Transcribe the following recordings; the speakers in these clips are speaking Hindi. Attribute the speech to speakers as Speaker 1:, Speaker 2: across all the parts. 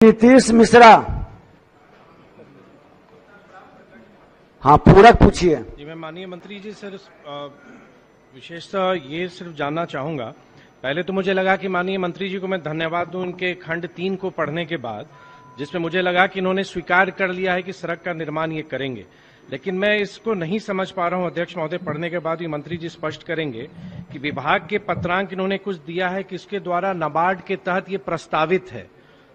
Speaker 1: नीतीश मिश्रा। हाँ, पूरक पूछिए।
Speaker 2: जी, मैं माननीय मंत्री जी से विशेषतः ये सिर्फ जानना चाहूंगा। पहले तो मुझे लगा कि माननीय मंत्री जी को मैं धन्यवाद दूं उनके खंड 3 को पढ़ने के बाद, जिसमें मुझे लगा कि इन्होंने स्वीकार कर लिया है कि सड़क का निर्माण ये करेंगे। लेकिन मैं इसको नहीं समझ पा रहा हूं अध्यक्ष महोदय, पढ़ने के बाद भी मंत्री जी स्पष्ट करेंगे कि विभाग के पत्रांक इन्होंने कुछ दिया है कि इसके द्वारा नाबार्ड के तहत ये प्रस्तावित है।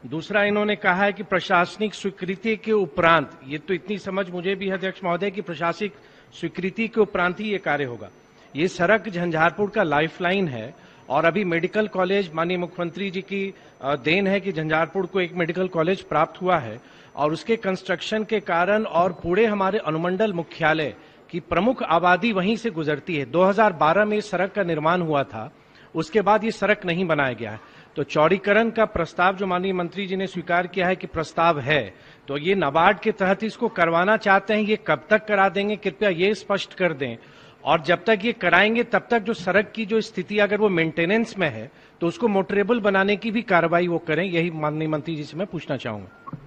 Speaker 2: दूसरा, इन्होंने कहा है कि प्रशासनिक स्वीकृति के उपरांत, ये तो इतनी समझ मुझे भी है अध्यक्ष महोदय कि प्रशासनिक स्वीकृति के उपरांत ही ये कार्य होगा। ये सड़क झंझारपुर का लाइफलाइन है और अभी मेडिकल कॉलेज, माननीय मुख्यमंत्री जी की देन है कि झंझारपुर को एक मेडिकल कॉलेज प्राप्त हुआ है और उसके कंस्ट्रक्शन के कारण और पूरे हमारे अनुमंडल मुख्यालय की प्रमुख आबादी वहीं से गुजरती है। 2012 में इस सड़क का निर्माण हुआ था, उसके बाद ये सड़क नहीं बनाया गया है। तो चौड़ीकरण का प्रस्ताव जो माननीय मंत्री जी ने स्वीकार किया है कि प्रस्ताव है, तो ये नाबार्ड के तहत इसको करवाना चाहते हैं। ये कब तक करा देंगे, कृपया ये स्पष्ट कर दें। और जब तक ये कराएंगे तब तक जो सड़क की जो स्थिति अगर वो मेंटेनेंस में है तो उसको मोटरेबल बनाने की भी कार्रवाई वो करें। यही माननीय मंत्री जी से मैं पूछना चाहूंगा।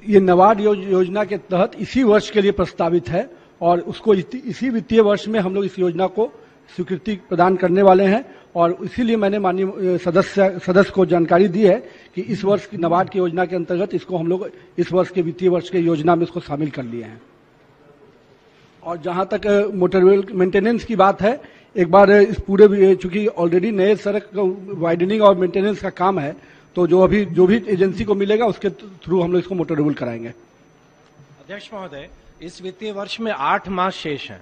Speaker 3: ये नाबार्ड योजना के तहत इसी वर्ष के लिए प्रस्तावित है और उसको इसी वित्तीय वर्ष में हम लोग इस योजना को स्वीकृति प्रदान करने वाले हैं और इसीलिए मैंने माननीय सदस्य को जानकारी दी है कि इस वर्ष की नाबार्ड की योजना के अंतर्गत इसको हम लोग इस वर्ष के वित्तीय वर्ष के योजना में इसको शामिल कर लिए हैं। और जहां तक मोटरवेल मेंटेनेंस की बात है, एक बार इस पूरे, चूंकि ऑलरेडी नए सड़क वाइडनिंग और मेंटेनेंस का काम है, तो जो भी एजेंसी को मिलेगा उसके थ्रू हम लोग इसको मोटरेबल कराएंगे।
Speaker 2: अध्यक्ष महोदय, इस वित्तीय वर्ष में 8 मास शेष हैं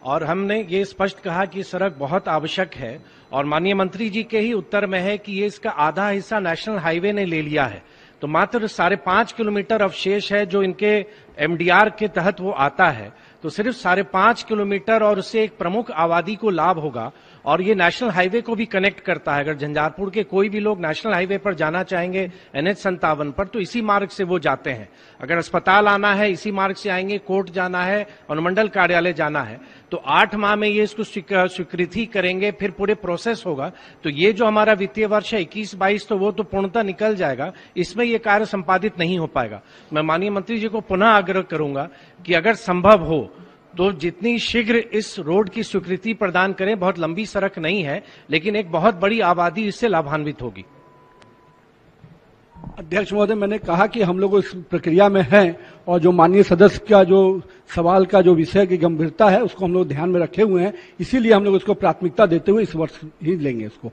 Speaker 2: और हमने ये स्पष्ट कहा कि सड़क बहुत आवश्यक है और माननीय मंत्री जी के ही उत्तर में है कि ये इसका आधा हिस्सा नेशनल हाईवे ने ले लिया है, तो मात्र 5.5 किलोमीटर अवशेष है जो इनके एमडीआर के तहत वो आता है। तो सिर्फ 5.5 किलोमीटर और उससे एक प्रमुख आबादी को लाभ होगा और ये नेशनल हाईवे को भी कनेक्ट करता है। अगर झंझारपुर के कोई भी लोग नेशनल हाईवे पर जाना चाहेंगे NH 57 पर, तो इसी मार्ग से वो जाते हैं। अगर अस्पताल आना है इसी मार्ग से आएंगे, कोर्ट जाना है, अनुमंडल कार्यालय जाना है, तो 8 माह में ये इसको स्वीकृति करेंगे, फिर पूरे प्रोसेस होगा। तो ये जो हमारा वित्तीय वर्ष है 21-22, तो वो तो पूर्णतः निकल जाएगा, इसमें ये कार्य संपादित नहीं हो पाएगा। मैं माननीय मंत्री जी को पुनः आग्रह करूंगा कि अगर संभव हो तो जितनी शीघ्र इस रोड की स्वीकृति प्रदान करें। बहुत लंबी सड़क नहीं है, लेकिन एक बहुत बड़ी आबादी इससे लाभान्वित होगी।
Speaker 3: अध्यक्ष महोदय, मैंने कहा कि हम लोग इस प्रक्रिया में हैं और जो माननीय सदस्य का जो सवाल का जो विषय की गंभीरता है उसको हम लोग ध्यान में रखे हुए हैं, इसीलिए हम लोग इसको प्राथमिकता देते हुए इस वर्ष ही लेंगे इसको।